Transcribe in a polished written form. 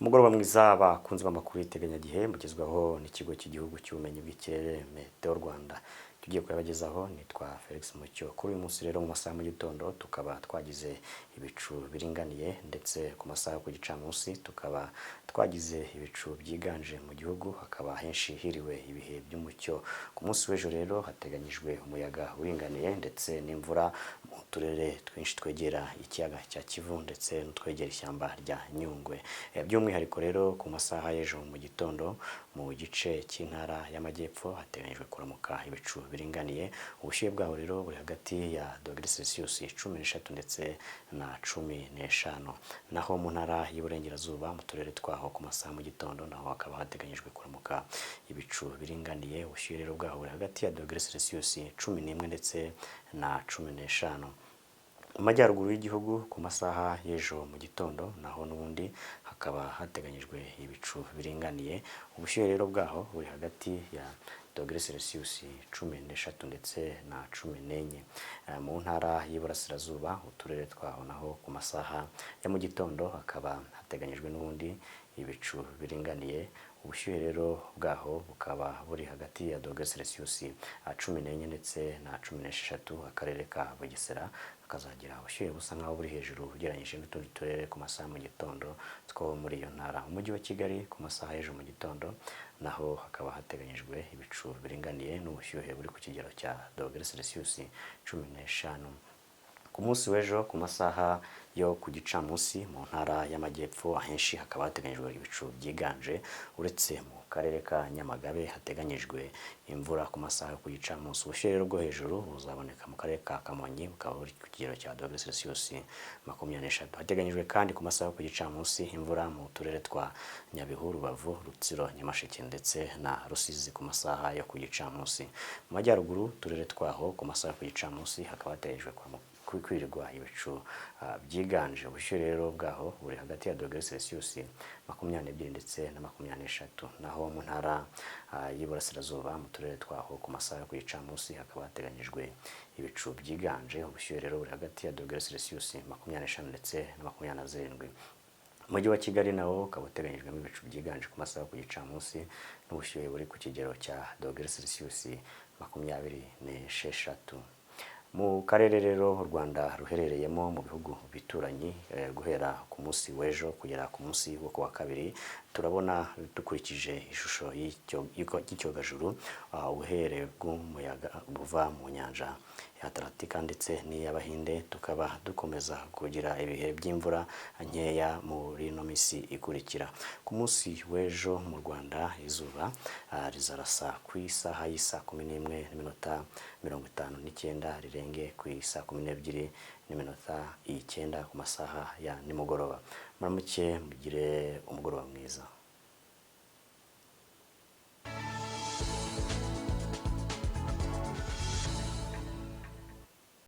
Umugoroba mwiza bakunze b'amakuru y'iteganyagihe mugezwaho n'ikigo cy'igihugu cy'ubumenyi bw'ikirere Meteo Rwanda. Tugiye kuyabagezaho nitwa Felix Mucyo. Kuri uyu munsi rero mu masaha mu gitondo tukaba twagize ibicu biringaniye, ndetse ku masaha ku gicamunsi tukaba twagize ibicu byiganje mu gihugu, hakaba henshi hiriwe ibihe by'umucyo. Ku munsi w'ejo rero hateganyijwe umuyaga uringaniye ndetse n'imvura mu turere twinshi twegera ikiyaga cya Kivu ndetse n'utwegera ishyamba rya Nyungwe. By'umwihariko rero ku masaha y'ejo mu gitondo mu gice cy'intara y'amajyepfo hateganyijwe kuramuka ibicu biringaniye. Ubushyuhe bwaho rero buri hagati ya °C 13 ndetse na 15. Naho mu ntara y'Iburengerazuba mu turere twaho ku masaha mu gitondo naho hakaba hateganyijwe kuramuka ibicu biringaniye. Ubushyuhe rero bwaho buri hagati ya °C 11 ndetse na 15. Mu majyaruguru y'igihugu ku masaha y'ejo mu gitondo naho n'ubundi hakaba hateganyijwe ibicu biringaniye. Ubushyuhe rero bwaho buri hagati ya °C 13 ndetse na 14. Mu ntara y'Iburasirazuba uturere twaho naho ku masaha ya mu gitondo hakaba hateganyijwe n'ubundi ibicu biringaniye. Ubushyuhe rero bwaho bukaba buri hagati ya °C 14 ndetse na 16. Akarere ka Bugesera kazagira ubushyuhe busa nkaho buri hejuru ugereranyije n'utundi turere ku masaha mu gitondo two muri iyo ntara. Umujyi wa Kigali ku masaha y'ejo mu gitondo naho hakaba hateganyijwe ibicu biringaniye n'ubushyuhe buri ku kigero cya °C 15. Ku munsi w'ejo ku masaha yo ku gicamunsi mu ntara y'amajyepfo ahenshi hakaba hateganyijwe ibicu byiganje, uretse mu karere ka Nyamagabe hateganyijwe imvura ku masaha yo ku gicamunsi. Ubushyuhe rero bwo hejuru buzaboneka mu karere ka Kamonyi bukaba buri ku kigero cya °C 23. Hateganyijwe kandi ku masaha yo ku gicamunsi imvura mu turere twa Nyabihu, Rubavu, Rutsiro, Nyamasheke ndetse na Rusizi ku masaha yo ku gicamunsi. Mu majyaruguru uturere twaho ku masaha yo ku gicamunsi hakaba hateganyijwe kwirirwa ibicu byiganje. Ubushyuhe rero bwaho buri hagati ya °C 22 ndetse na 23. Naho mu ntara y'Iburasirazuba mu turere twaho ku masaha yo ku gicamunsi hakaba hateganyijwe ibicu byiganje. Ubushyuhe rero buri hagati ya °C 25 ndetse na 27. Umujyi wa Kigali nawo ukaba uteganyijwemo ibicu byiganje ku masaha yo ku gicamunsi n'ubushyuhe buri ku kigero cya °C 26. Mu karere rero u Rwanda ruherereyemo mu bihugu bituranyi, guhera ku munsi w'ejo kugera ku munsi wo kuwa kabiri turabona dukurikije ishusho y'icyogajuru ubuhere bw'umuyaga buva mu nyanja ya Atlantika ndetse n'iy'Abahinde, tukaba dukomeza kugira ibihe by'imvura nkeya muri ino minsi ikurikira. Ku munsi w'ejo mu Rwanda izuba rizarasa ku isaha y'isa 11:59 rirenge ku isa 12:09 ku masaha ya nimugoroba. Muramuke mugire umugoroba mwiza.